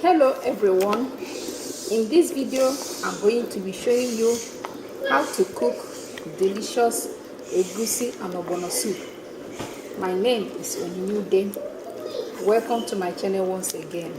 Hello everyone, in this video I'm going to be showing you how to cook delicious Egusi and Ogbono soup. My name is Onyude. Welcome to my channel once again.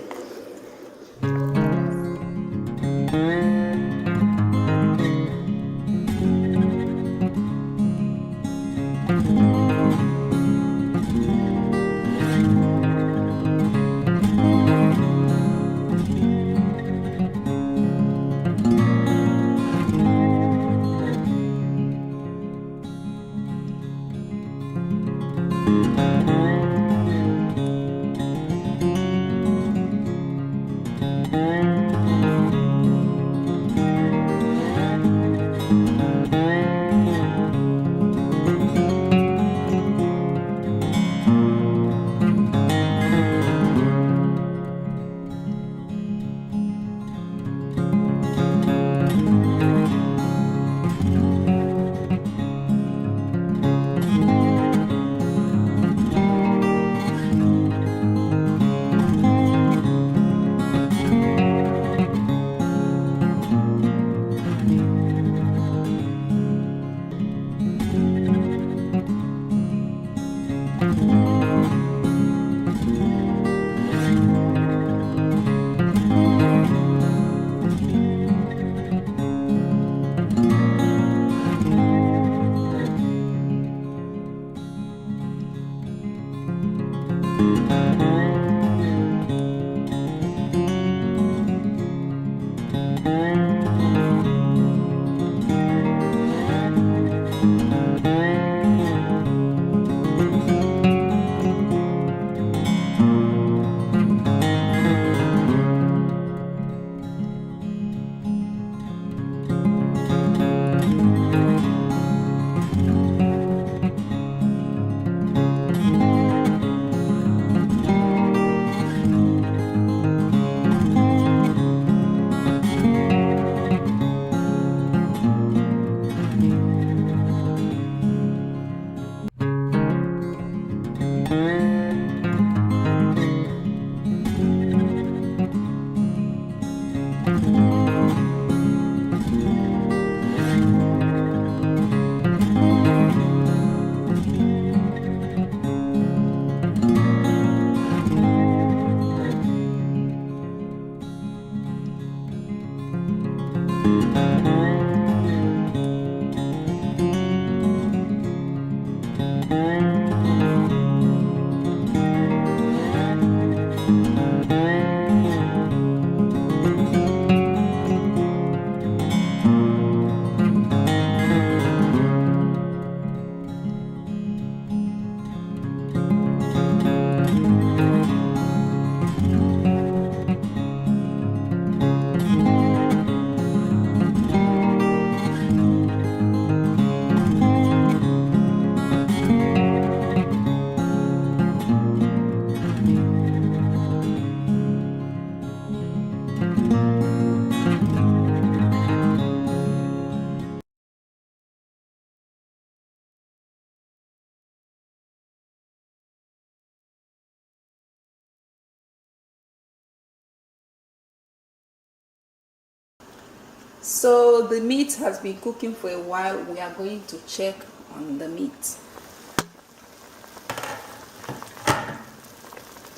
So the meat has been cooking for a while. We are going to check on the meat.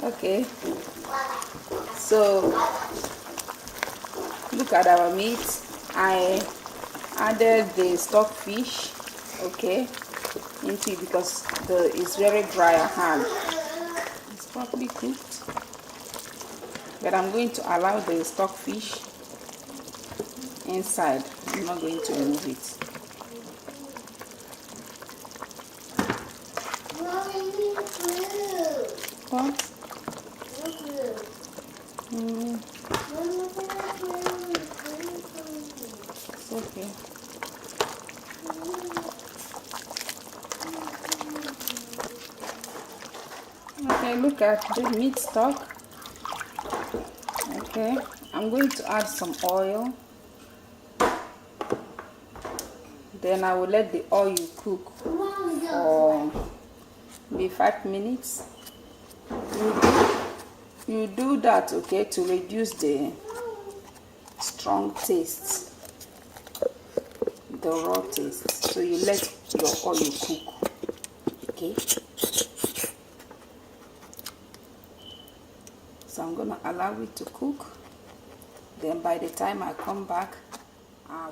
Okay, so look at our meat. I added the stock fish, okay, into it because it's very dry and hard. It's properly cooked, but I'm going to allow the stock fish inside. I'm not going to remove it. What? It's okay. Okay, look at the meat stock. Okay, I'm going to add some oil. Then I will let the oil cook for maybe 5 minutes. You do that, okay, to reduce the strong taste, the raw taste. So you let your oil cook, okay. So I'm gonna allow it to cook. Then by the time I come back,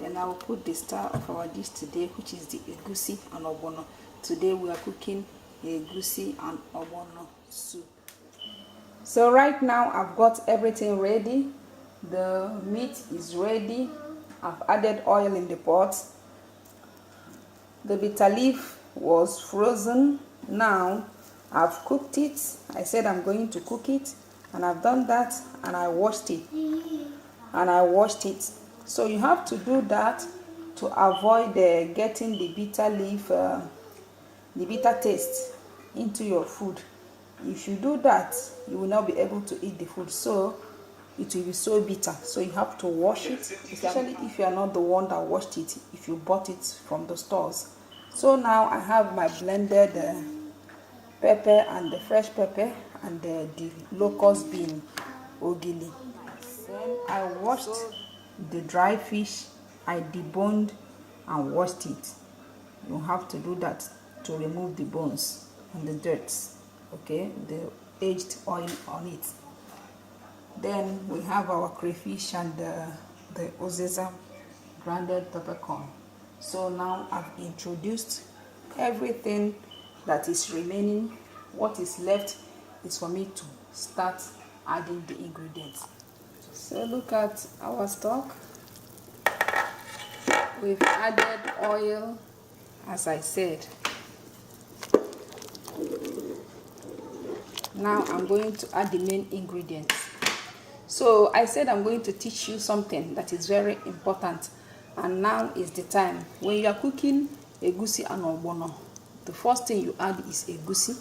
then I will put the star of our dish today, which is the Egusi and Ogbono. Today we are cooking Egusi and Ogbono soup. So right now I've got everything ready. The meat is ready. I've added oil in the pot. The bitter leaf was frozen. Now I've cooked it. I said I'm going to cook it, and I've done that, and I washed it. So you have to do that to avoid getting the bitter leaf, the bitter taste into your food. If you do that, you will not be able to eat the food, so it will be so bitter. So you have to wash it, especially if you are not the one that washed it, if you bought it from the stores. So now I have my blended pepper and the fresh pepper and the locust bean ogili. Then I washed the dry fish. I deboned and washed it. You have to do that to remove the bones and the dirt, okay, the aged oil on it. Then we have our crayfish and the Uziza grounded peppercorn. So now I've introduced everything that is remaining. What is left is for me to start adding the ingredients. So look at our stock. We've added oil, as I said. Now I'm going to add the main ingredients. So I said I'm going to teach you something that is very important, and now is the time. When you are cooking Egusi and Ogbono, the first thing you add is Egusi.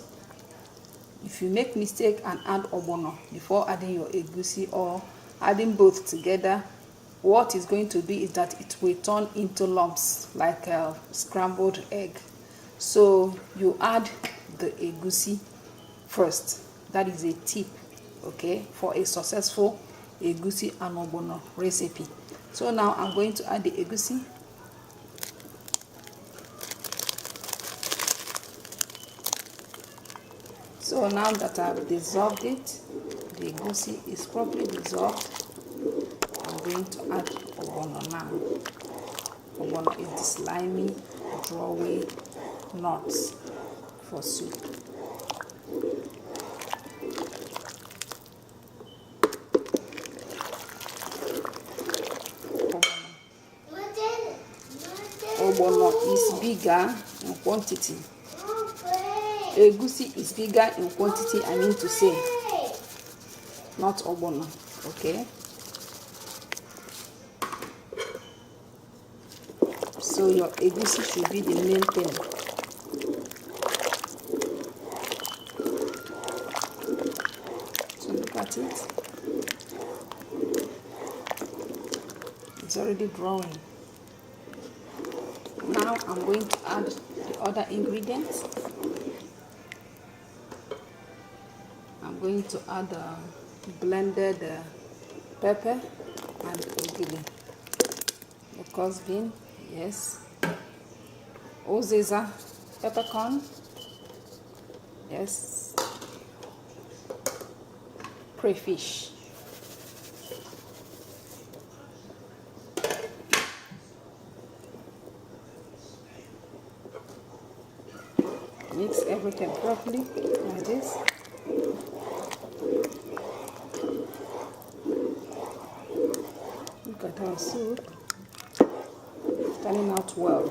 If you make mistake and add Ogbono before adding your Egusi, or adding both together, what is going to be is that it will turn into lumps like a scrambled egg. So you add the Egusi first. That is a tip, okay, for a successful Egusi and Ogbono recipe. So now I'm going to add the Egusi. So now that I've dissolved it, the Egusi is properly dissolved, I'm going to add Ogbono now. Ogbono is the slimy, drawy nuts for soup. Ogbono is bigger in quantity. Egusi is bigger in quantity, I mean to say, not Ogbono, okay? So your Egusi should be the main thing. So look at it. It's already drawing. Now I'm going to add the other ingredients. I'm going to add blended pepper and Ogili. Locust bean, yes. Uziza peppercorn, yes. Crayfish. Mix everything properly like this. Look at our soup turning out well.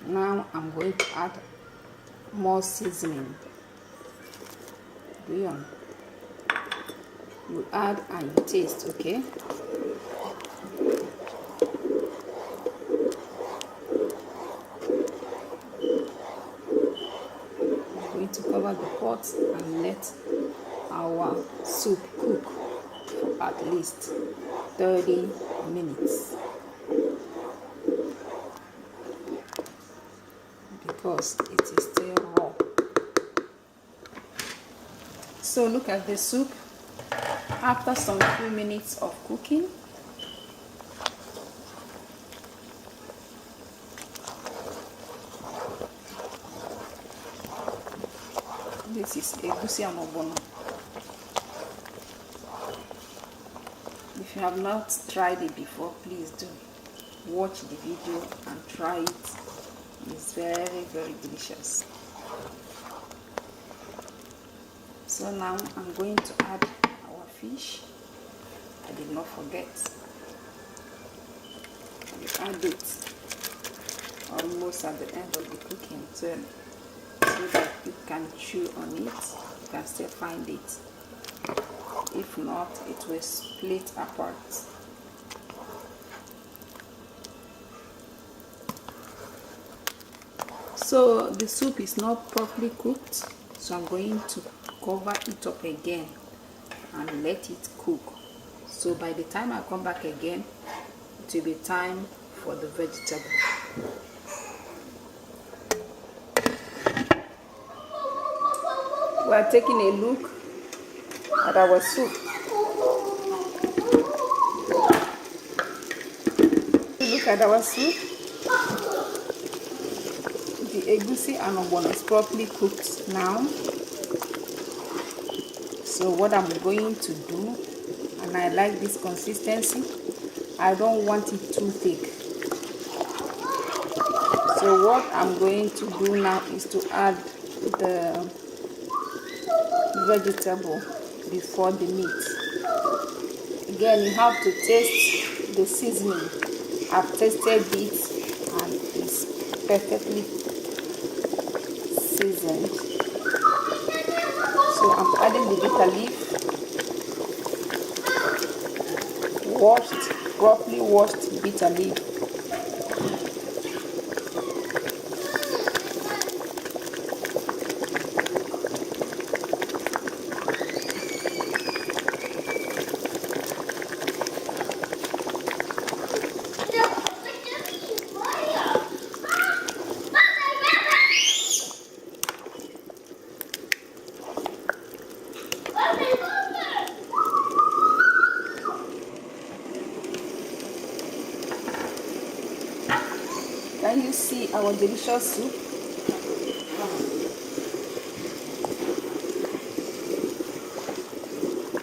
Now I'm going to add more seasoning. Bouillon. You add and you taste, okay? I'm going to cover the pot and let our soup cook for at least 30 minutes. because it is still raw. So look at the soup after some few minutes of cooking. This is Egusi and Ogbono. If you have not tried it before, please do watch the video and try it. It's very, very delicious. So now I'm going to add our fish. I did not forget. We add it almost at the end of the cooking so that you can chew on it. You can still find it. If not, it will split apart. So the soup is not properly cooked, so I'm going to cover it up again and let it cook. So by the time I come back again, it will be time for the vegetable. We are taking a look at our soup. Look at our soup. The Egusi and Ogbono is properly cooked now. So what I'm going to do, and I like this consistency, I don't want it too thick. So what I'm going to do now is to add the vegetable before the meat. Again, you have to taste the seasoning. I've tasted it and it's perfectly seasoned. So I'm adding the bitter leaf, properly washed bitter leaf. Can you see our delicious soup?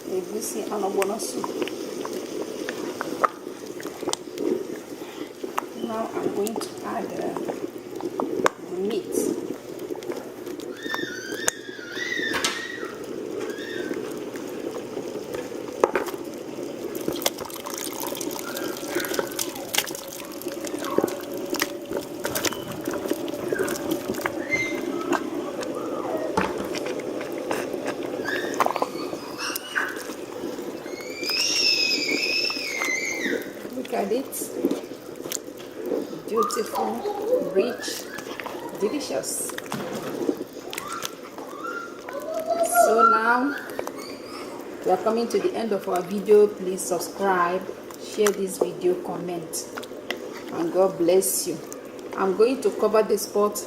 Egusi and Ogbono soup. Now I'm going to add the meat. Look at it. Beautiful, rich, delicious. So now we are coming to the end of our video. Please subscribe, share this video, comment, and God bless you. I'm going to cover this pot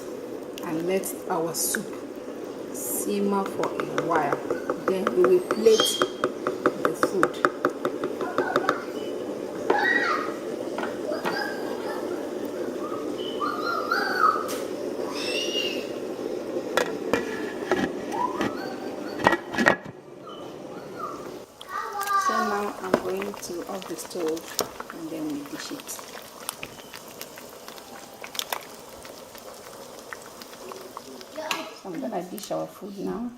and let our soup simmer for a while. Then we will plate the food. So now I'm going to off the stove and then we dish it. So I'm gonna dish our food now.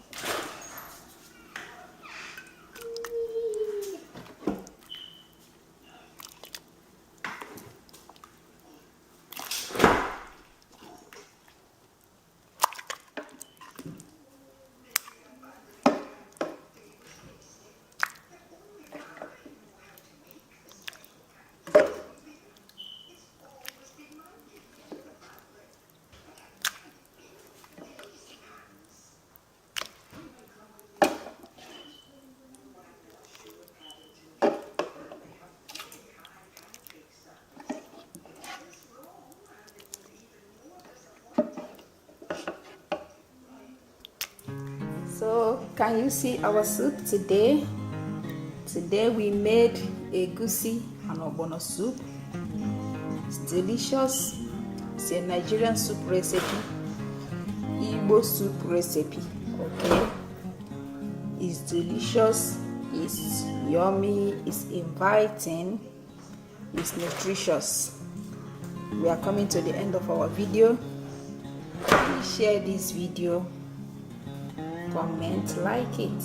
Can you see our soup today? Today we made Egusi and Ogbono soup. It's delicious. It's a Nigerian soup recipe, Igbo soup recipe. Okay, it's delicious, it's yummy, it's inviting, it's nutritious. We are coming to the end of our video. Please share this video, comment, like it.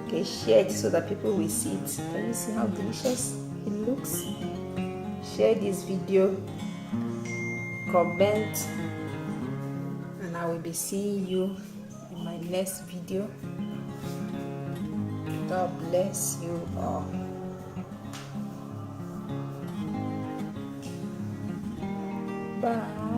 Okay, share it so that people will see it. Can you see how delicious it looks? Share this video, comment, and I will be seeing you in my next video. God bless you all. Bye.